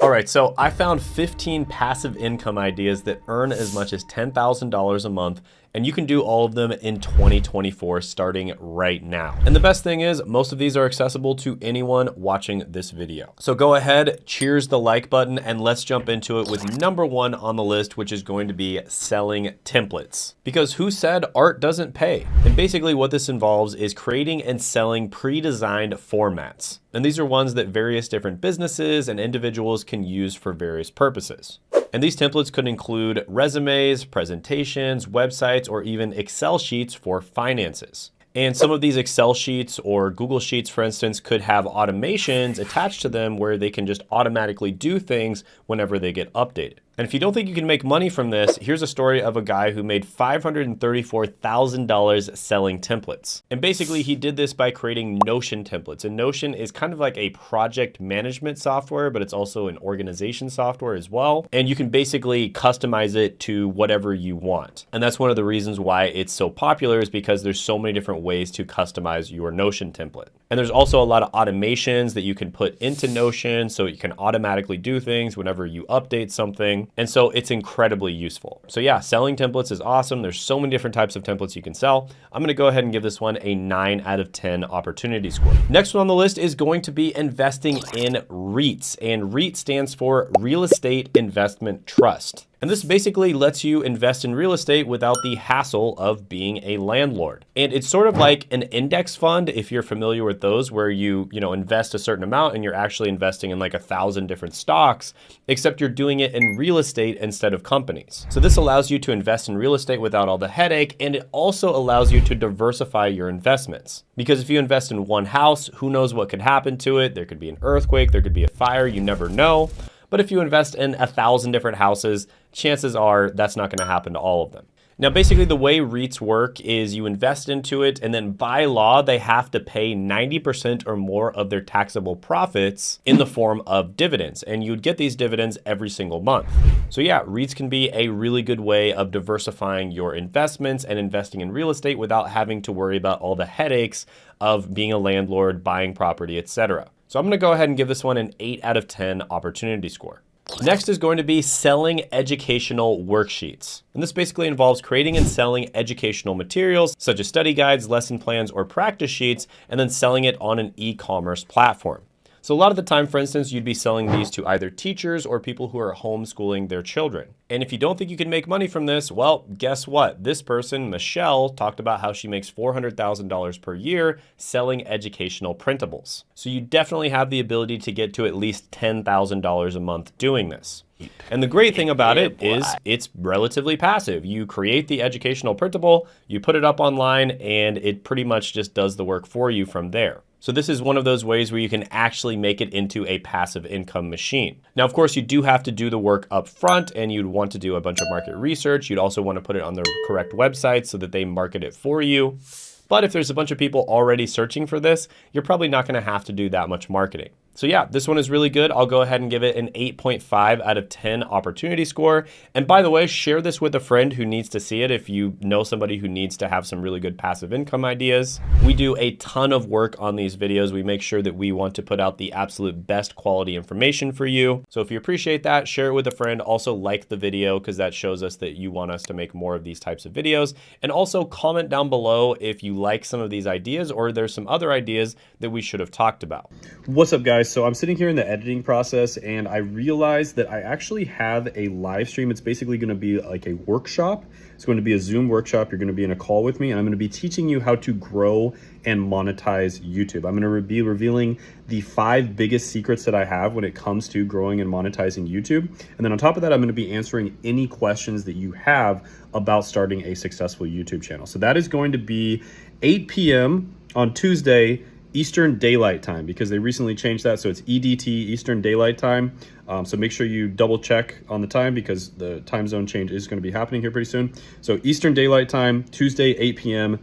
All right, so I found 15 passive income ideas that earn as much as $10,000 a month, and you can do all of them in 2024 starting right now. And the best thing is most of these are accessible to anyone watching this video. So go ahead, cheers the like button, and let's jump into it with number one on the list, which is going to be selling templates. Because who said art doesn't pay? And basically what this involves is creating and selling pre-designed formats. And these are ones that various different businesses and individuals can use for various purposes. And these templates could include resumes, presentations, websites, or even Excel sheets for finances. And some of these Excel sheets or Google Sheets, for instance, could have automations attached to them where they can just automatically do things whenever they get updated. And if you don't think you can make money from this, here's a story of a guy who made $534,000 selling templates. And basically he did this by creating Notion templates. And Notion is kind of like a project management software, but it's also an organization software as well. And you can basically customize it to whatever you want. And that's one of the reasons why it's so popular, is because there's so many different ways to customize your Notion template. And there's also a lot of automations that you can put into Notion so you can automatically do things whenever you update something. And so it's incredibly useful. So yeah, selling templates is awesome. There's so many different types of templates you can sell. I'm gonna go ahead and give this one a 9 out of 10 opportunity score. Next one on the list is going to be investing in REITs. And REIT stands for Real Estate Investment Trust. And this basically lets you invest in real estate without the hassle of being a landlord. And it's sort of like an index fund, if you're familiar with those, where you invest a certain amount and you're actually investing in like 1,000 different stocks, except you're doing it in real estate instead of companies. So this allows you to invest in real estate without all the headache, and it also allows you to diversify your investments. Because if you invest in one house, who knows what could happen to it? There could be an earthquake, there could be a fire, you never know. But if you invest in 1,000 different houses, chances are that's not gonna happen to all of them. Now, basically the way REITs work is you invest into it, and then by law, they have to pay 90% or more of their taxable profits in the form of dividends. And you'd get these dividends every single month. So yeah, REITs can be a really good way of diversifying your investments and investing in real estate without having to worry about all the headaches of being a landlord, buying property, etc. So I'm gonna go ahead and give this one an 8 out of 10 opportunity score. Next is going to be selling educational worksheets. And this basically involves creating and selling educational materials such as study guides, lesson plans, or practice sheets, and then selling it on an e-commerce platform. So a lot of the time, for instance, you'd be selling these to either teachers or people who are homeschooling their children. And if you don't think you can make money from this, well, guess what? This person, Michelle, talked about how she makes $400,000 per year selling educational printables. So you definitely have the ability to get to at least $10,000 a month doing this. And the great thing about it is it's relatively passive. You create the educational printable, you put it up online, and it pretty much just does the work for you from there. So this is one of those ways where you can actually make it into a passive income machine. Now, of course, you do have to do the work up front, and you'd want to do a bunch of market research. You'd also want to put it on the correct website so that they market it for you. But if there's a bunch of people already searching for this, you're probably not going to have to do that much marketing. So yeah, this one is really good. I'll go ahead and give it an 8.5 out of 10 opportunity score. And by the way, share this with a friend who needs to see it if you know somebody who needs to have some really good passive income ideas. We do a ton of work on these videos. We make sure that we want to put out the absolute best quality information for you. So if you appreciate that, share it with a friend. Also like the video, because that shows us that you want us to make more of these types of videos. And also comment down below if you like some of these ideas or there's some other ideas that we should have talked about. What's up, guys? So I'm sitting here in the editing process, and I realized that I actually have a live stream. It's basically going to be like a workshop. It's going to be a Zoom workshop. You're going to be in a call with me, and I'm going to be teaching you how to grow and monetize YouTube. I'm going to be revealing the 5 biggest secrets that I have when it comes to growing and monetizing YouTube. And then on top of that, I'm going to be answering any questions that you have about starting a successful YouTube channel. So that is going to be 8 p.m. on Tuesday, Eastern Daylight Time, because they recently changed that. So it's EDT, Eastern Daylight Time. So make sure you double check on the time, because the time zone change is going to be happening here pretty soon. So Eastern Daylight Time, Tuesday, 8 p.m.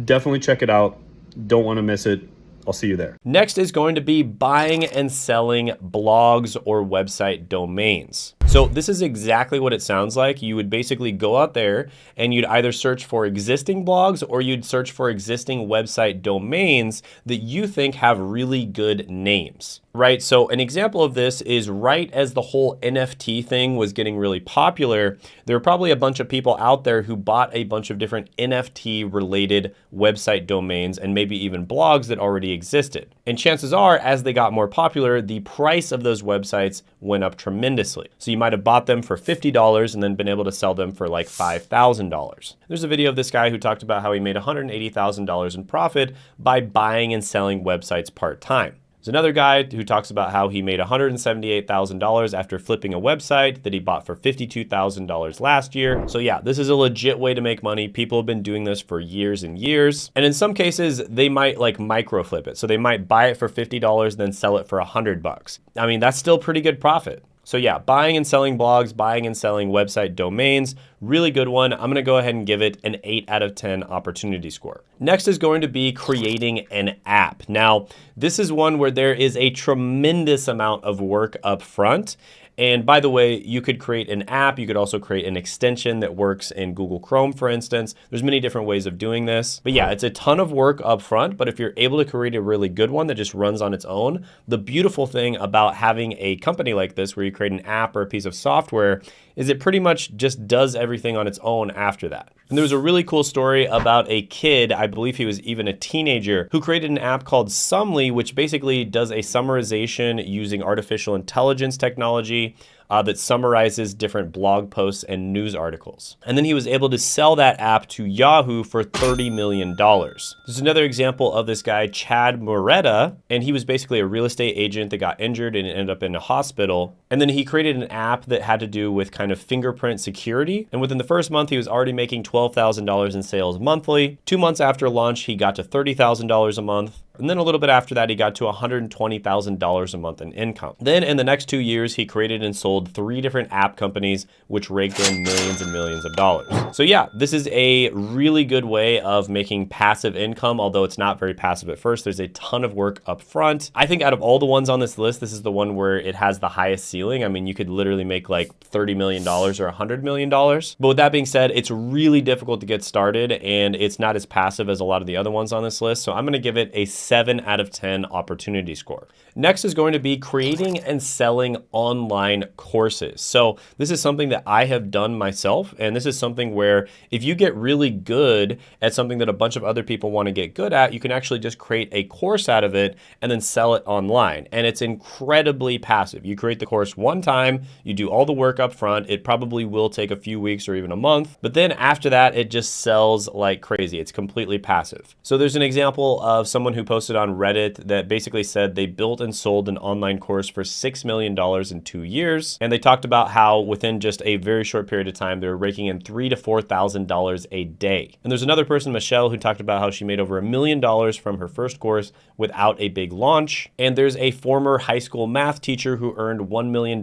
Definitely check it out. Don't want to miss it. I'll see you there. Next is going to be buying and selling blogs or website domains. So this is exactly what it sounds like. You would basically go out there and you'd either search for existing blogs or you'd search for existing website domains that you think have really good names, right? So an example of this is right as the whole NFT thing was getting really popular, there were probably a bunch of people out there who bought a bunch of different NFT related website domains and maybe even blogs that already existed. And chances are, as they got more popular, the price of those websites went up tremendously. So you might have bought them for $50 and then been able to sell them for like $5,000. There's a video of this guy who talked about how he made $180,000 in profit by buying and selling websites part-time. There's another guy who talks about how he made $178,000 after flipping a website that he bought for $52,000 last year. So yeah, this is a legit way to make money. People have been doing this for years and years. And in some cases, they might like micro flip it. So they might buy it for $50, then sell it for $100. I mean, that's still pretty good profit. So yeah, buying and selling blogs, buying and selling website domains, really good one. I'm gonna go ahead and give it an 8 out of 10 opportunity score. Next is going to be creating an app. Now, this is one where there is a tremendous amount of work up front. And by the way, you could create an app. You could also create an extension that works in Google Chrome, for instance. There's many different ways of doing this. But yeah, it's a ton of work up front. But if you're able to create a really good one that just runs on its own, the beautiful thing about having a company like this where you create an app or a piece of software is it pretty much just does everything on its own after that. And there was a really cool story about a kid, I believe he was even a teenager, who created an app called Sumly, which basically does a summarization using artificial intelligence technology that summarizes different blog posts and news articles. And then he was able to sell that app to Yahoo for $30 million. There's another example of this guy, Chad Moretta, and he was basically a real estate agent that got injured and ended up in a hospital. And then he created an app that had to do with kind of fingerprint security. And within the first month, he was already making $12,000 in sales monthly. 2 months after launch, he got to $30,000 a month. And then a little bit after that, he got to $120,000 a month in income. Then in the next 2 years, he created and sold 3 different app companies, which raked in millions and millions of dollars. So yeah, this is a really good way of making passive income, although it's not very passive at first. There's a ton of work up front. I think out of all the ones on this list, this is the one where it has the highest ceiling. I mean, you could literally make like $30 million or $100 million. But with that being said, it's really difficult to get started and it's not as passive as a lot of the other ones on this list. So I'm gonna give it a 7 out of 10 opportunity score. Next is going to be creating and selling online courses. So this is something that I have done myself. And this is something where if you get really good at something that a bunch of other people want to get good at, you can actually just create a course out of it and then sell it online. And it's incredibly passive. You create the course one time, you do all the work up front. It probably will take a few weeks or even a month. But then after that, it just sells like crazy. It's completely passive. So there's an example of someone who posted on Reddit that basically said they built and sold an online course for $6 million in 2 years. And they talked about how within just a very short period of time, they were raking in $3,000 to $4,000 a day. And there's another person, Michelle, who talked about how she made over $1 million from her first course without a big launch. And there's a former high school math teacher who earned $1 million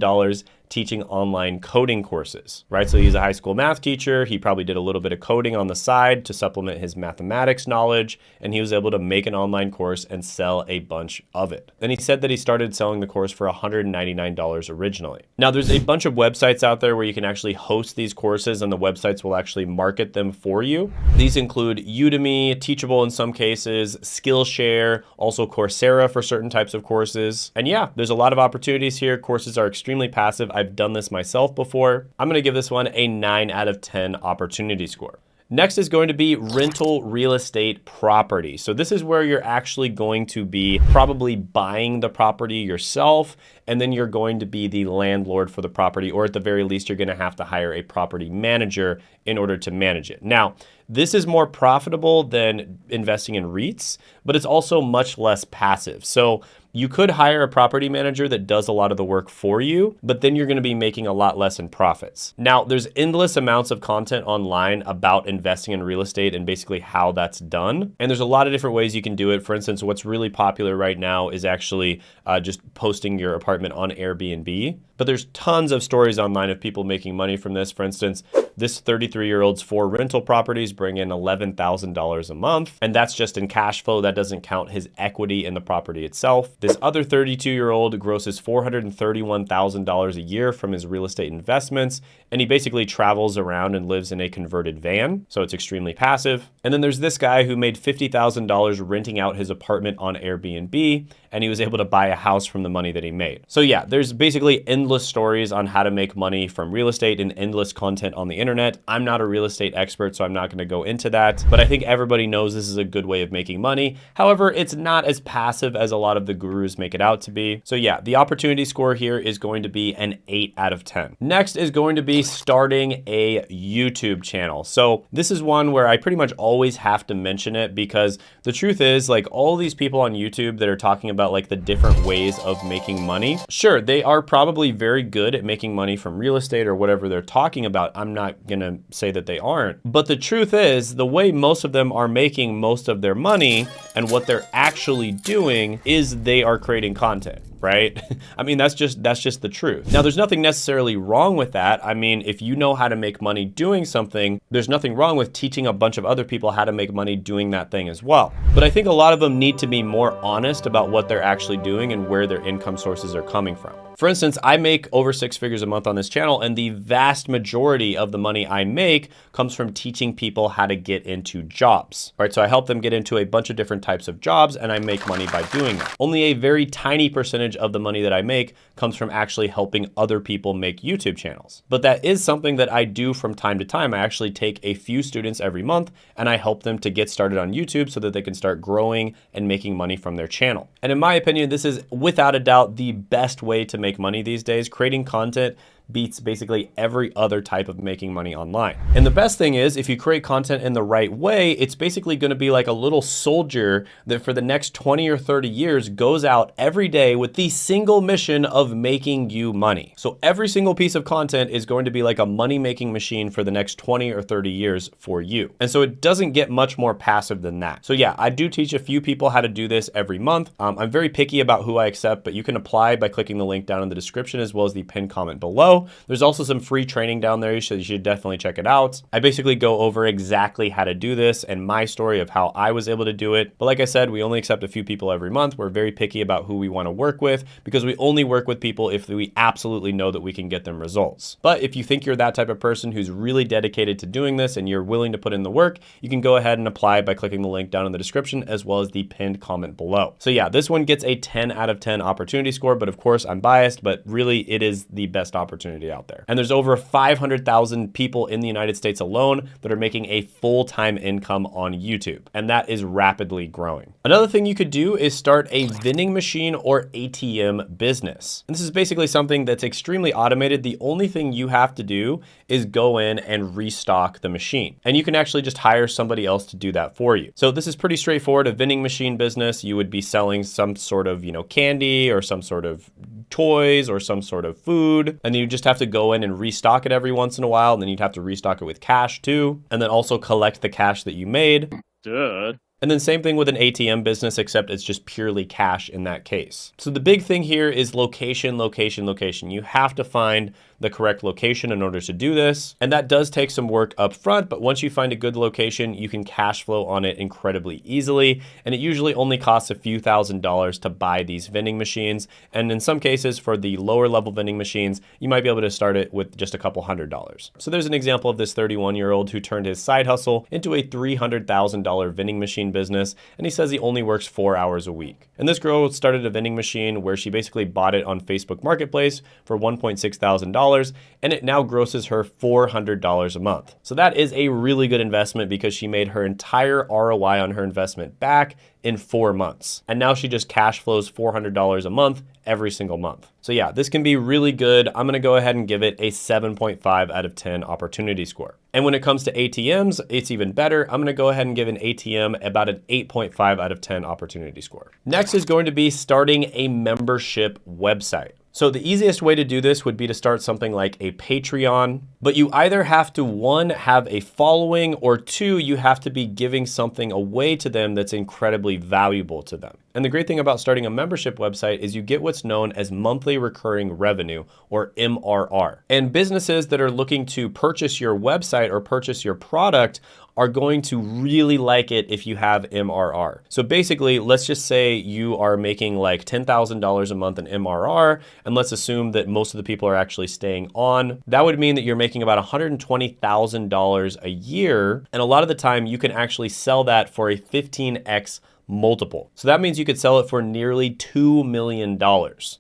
teaching online coding courses, right? So he's a high school math teacher. He probably did a little bit of coding on the side to supplement his mathematics knowledge, and he was able to make an online course and sell a bunch of it. Then he said that he started selling the course for $199 originally. Now there's a bunch of websites out there where you can actually host these courses and the websites will actually market them for you. These include Udemy, Teachable in some cases, Skillshare, also Coursera for certain types of courses. And yeah, there's a lot of opportunities here. Courses are extremely passive. I've done this myself before. I'm gonna give this one a 9 out of 10 opportunity score. Next is going to be rental real estate property. So this is where you're actually going to be probably buying the property yourself, and then you're going to be the landlord for the property, or at the very least, you're gonna have to hire a property manager in order to manage it. Now, this is more profitable than investing in REITs, but it's also much less passive. So you could hire a property manager that does a lot of the work for you, but then you're gonna be making a lot less in profits. Now, there's endless amounts of content online about investing in real estate and basically how that's done. And there's a lot of different ways you can do it. For instance, what's really popular right now is actually just posting your apartment on Airbnb. But there's tons of stories online of people making money from this. For instance, This 33-year-old's 4 rental properties bring in $11,000 a month, and that's just in cash flow. That doesn't count his equity in the property itself. This other 32-year-old grosses $431,000 a year from his real estate investments, and he basically travels around and lives in a converted van, so it's extremely passive. And then there's this guy who made $50,000 renting out his apartment on Airbnb, and he was able to buy a house from the money that he made. So yeah, there's basically endless stories on how to make money from real estate and endless content on the internet. I'm not a real estate expert, so I'm not going to go into that, but I think everybody knows this is a good way of making money. However, it's not as passive as a lot of the gurus make it out to be. So yeah, the opportunity score here is going to be an 8 out of 10. Next is going to be starting a YouTube channel. So this is one where I pretty much always have to mention it, because the truth is, like, all these people on YouTube that are talking about like the different ways of making money, sure, they are probably very good at making money from real estate or whatever they're talking about. I'm not gonna say that they aren't, but the truth is, the way most of them are making most of their money and what they're actually doing is they are creating content, right? I mean, that's just the truth. Now, there's nothing necessarily wrong with that. I mean, if you know how to make money doing something, there's nothing wrong with teaching a bunch of other people how to make money doing that thing as well. But I think a lot of them need to be more honest about what they're actually doing and where their income sources are coming from. For instance, I make over 6 figures a month on this channel, and the vast majority of the money I make comes from teaching people how to get into jobs, right? So I help them get into a bunch of different types of jobs, and I make money by doing that. Only a very tiny percentage of the money that I make comes from actually helping other people make YouTube channels. But that is something that I do from time to time. I actually take a few students every month, and I help them to get started on YouTube so that they can start growing and making money from their channel. And in my opinion, this is without a doubt the best way to make money these days. Creating content beats basically every other type of making money online. And the best thing is, if you create content in the right way, it's basically going to be like a little soldier that for the next 20 or 30 years goes out every day with the single mission of making you money. So every single piece of content is going to be like a money-making machine for the next 20 or 30 years for you. And so it doesn't get much more passive than that. So yeah, I do teach a few people how to do this every month. I'm very picky about who I accept, but you can apply by clicking the link down in the description as well as the pinned comment below. There's also some free training down there, so you should definitely check it out. I basically go over exactly how to do this and my story of how I was able to do it. But like I said, we only accept a few people every month. We're very picky about who we want to work with, because we only work with people if we absolutely know that we can get them results. But if you think you're that type of person who's really dedicated to doing this and you're willing to put in the work, you can go ahead and apply by clicking the link down in the description as well as the pinned comment below. So yeah, this one gets a 10 out of 10 opportunity score, but of course I'm biased, but really it is the best opportunity out there. And there's over 500,000 people in the United States alone that are making a full-time income on YouTube, and that is rapidly growing. Another thing you could do is start a vending machine or ATM business. And this is basically something that's extremely automated. The only thing you have to do is go in and restock the machine. And you can actually just hire somebody else to do that for you. So this is pretty straightforward. A vending machine business, you would be selling some sort of, candy or some sort of toys or some sort of food, and you just have to go in and restock it every once in a while, and then you'd have to restock it with cash too, and then also collect the cash that you made. Duh. And then same thing with an ATM business, except it's just purely cash in that case. So the big thing here is location, location, location. You have to find the correct location in order to do this. And that does take some work up front, but once you find a good location, you can cash flow on it incredibly easily. And it usually only costs a few $1,000s to buy these vending machines. And in some cases, for the lower level vending machines, you might be able to start it with just a couple $100s. So there's an example of this 31-year-old who turned his side hustle into a $300,000 vending machine business. And he says he only works 4 hours a week. And this girl started a vending machine where she basically bought it on Facebook Marketplace for $1.6 thousand, and it now grosses her $400 a month. So that is a really good investment, because she made her entire ROI on her investment back in 4 months. And now she just cash flows $400 a month every single month. So yeah, this can be really good. I'm gonna go ahead and give it a 7.5 out of 10 opportunity score. And when it comes to ATMs, it's even better. I'm gonna go ahead and give an ATM about an 8.5 out of 10 opportunity score. Next is going to be starting a membership website. So the easiest way to do this would be to start something like a Patreon But you either have to, one, have a following, or two, you have to be giving something away to them that's incredibly valuable to them. And the great thing about starting a membership website is you get what's known as monthly recurring revenue, or MRR. And businesses that are looking to purchase your website or purchase your product are going to really like it if you have MRR. So basically, let's just say you are making like $10,000 a month in MRR, and let's assume that most of the people are actually staying on. That would mean that you're making about $120,000 a year, and a lot of the time you can actually sell that for a 15x multiple. So that means you could sell it for nearly $2 million.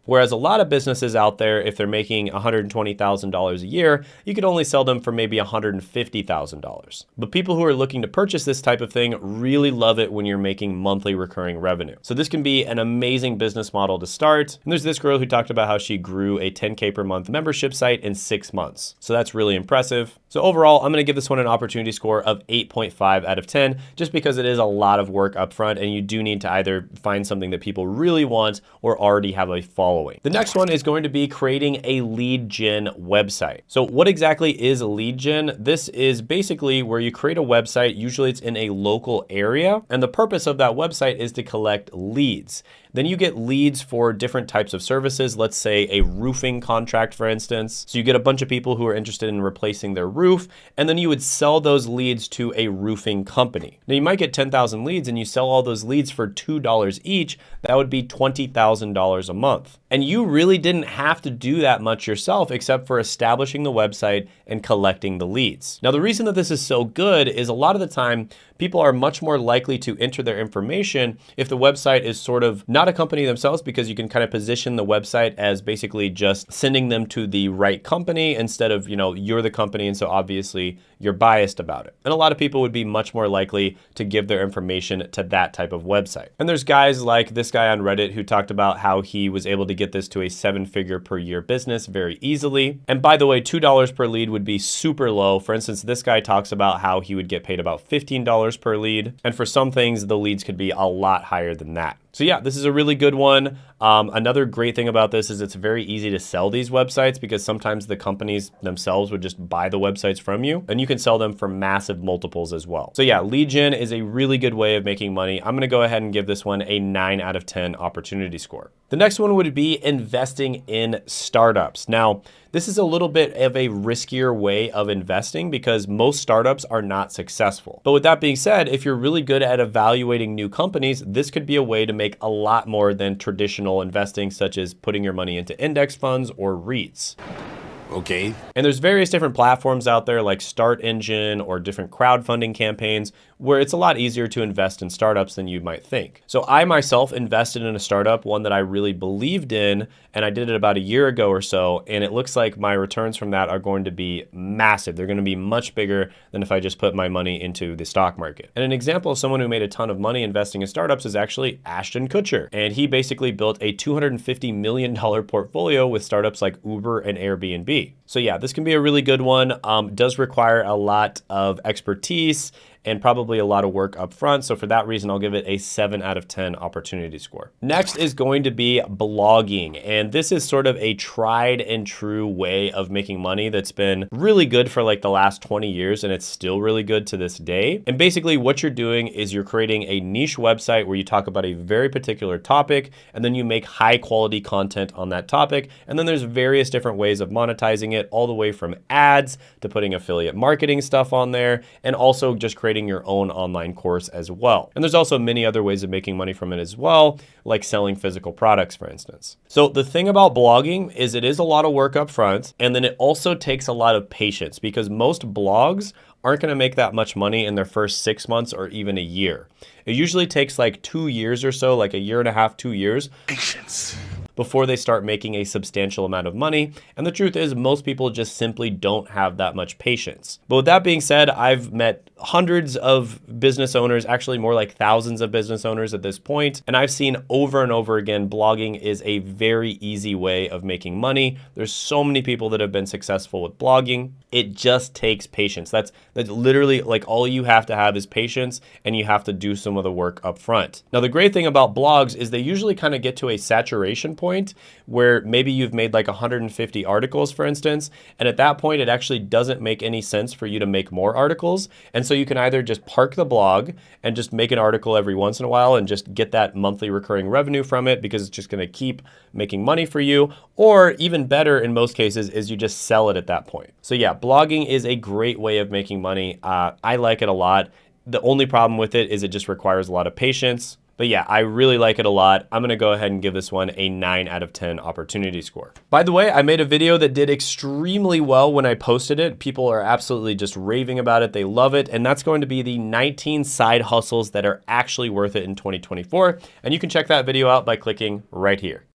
Whereas a lot of businesses out there, if they're making $120,000 a year, you could only sell them for maybe $150,000. But people who are looking to purchase this type of thing really love it when you're making monthly recurring revenue. So this can be an amazing business model to start. And there's this girl who talked about how she grew a 10K per month membership site in 6 months. So that's really impressive. So overall, I'm going to give this one an opportunity score of 8.5 out of 10, just because it is a lot of work up front, and you do need to either find something that people really want or already have a following. The next one is going to be creating a lead gen website. So what exactly is a lead gen? This is basically where you create a website. Usually it's in a local area, and the purpose of that website is to collect leads. Then you get leads for different types of services. Let's say a roofing contract, for instance. So you get a bunch of people who are interested in replacing their roof, and then you would sell those leads to a roofing company. Now you might get 10,000 leads and you sell all those leads for $2 each. That would be $20,000 a month. And you really didn't have to do that much yourself except for establishing the website and collecting the leads. Now, the reason that this is so good is a lot of the time, people are much more likely to enter their information if the website is sort of not a company themselves, because you can kind of position the website as basically just sending them to the right company instead of, you're the company, and so obviously you're biased about it. And a lot of people would be much more likely to give their information to that type of website. And there's guys like this guy on Reddit who talked about how he was able to get this to a 7-figure per year business very easily. And by the way, $2 per lead would be super low. For instance, this guy talks about how he would get paid about $15 per lead. And for some things, the leads could be a lot higher than that. So yeah, this is a really good one. Another great thing about this is it's very easy to sell these websites, because sometimes the companies themselves would just buy the websites from you, and you can sell them for massive multiples as well. So yeah, lead gen is a really good way of making money. I'm gonna go ahead and give this one a 9 out of 10 opportunity score. The next one would be investing in startups. Now, this is a little bit of a riskier way of investing because most startups are not successful. But with that being said, if you're really good at evaluating new companies, this could be a way to make a lot more than traditional investing, such as putting your money into index funds or REITs. Okay. And there's various different platforms out there like Start Engine or different crowdfunding campaigns where it's a lot easier to invest in startups than you might think. So I myself invested in a startup, one that I really believed in, and I did it about a year ago or so, and it looks like my returns from that are going to be massive. They're going to be much bigger than if I just put my money into the stock market. And an example of someone who made a ton of money investing in startups is actually Ashton Kutcher. And he basically built a $250 million portfolio with startups like Uber and Airbnb. So yeah, this can be a really good one. Does require a lot of expertise and probably a lot of work up front. So for that reason, I'll give it a 7 out of 10 opportunity score. Next is going to be blogging. And this is sort of a tried and true way of making money that's been really good for like the last 20 years, and it's still really good to this day. And basically what you're doing is you're creating a niche website where you talk about a very particular topic, and then you make high quality content on that topic. And then there's various different ways of monetizing it, all the way from ads to putting affiliate marketing stuff on there, and also just creating your own online course as well. And there's also many other ways of making money from it as well, like selling physical products, for instance. So the thing about blogging is it is a lot of work up front, and then it also takes a lot of patience, because most blogs aren't going to make that much money in their first 6 months or even a year. It usually takes like 2 years or so, like a year and a half, 2 years. Patience. Before they start making a substantial amount of money. And the truth is most people just simply don't have that much patience. But with that being said, I've met hundreds of business owners, actually more like thousands of business owners at this point. And I've seen over and over again, blogging is a very easy way of making money. There's so many people that have been successful with blogging. It just takes patience. That's literally like all you have to have is patience, and you have to do some of the work up front. Now, the great thing about blogs is they usually kind of get to a saturation point point where maybe you've made like 150 articles, for instance, and at that point, it actually doesn't make any sense for you to make more articles. And so you can either just park the blog and just make an article every once in a while and just get that monthly recurring revenue from it because it's just going to keep making money for you. Or even better in most cases is you just sell it at that point. So yeah, blogging is a great way of making money. I like it a lot. The only problem with it is it just requires a lot of patience. But yeah, I really like it a lot. I'm gonna go ahead and give this one a 9 out of 10 opportunity score. By the way, I made a video that did extremely well when I posted it. People are absolutely just raving about it. They love it. And that's going to be the 19 side hustles that are actually worth it in 2024. And you can check that video out by clicking right here.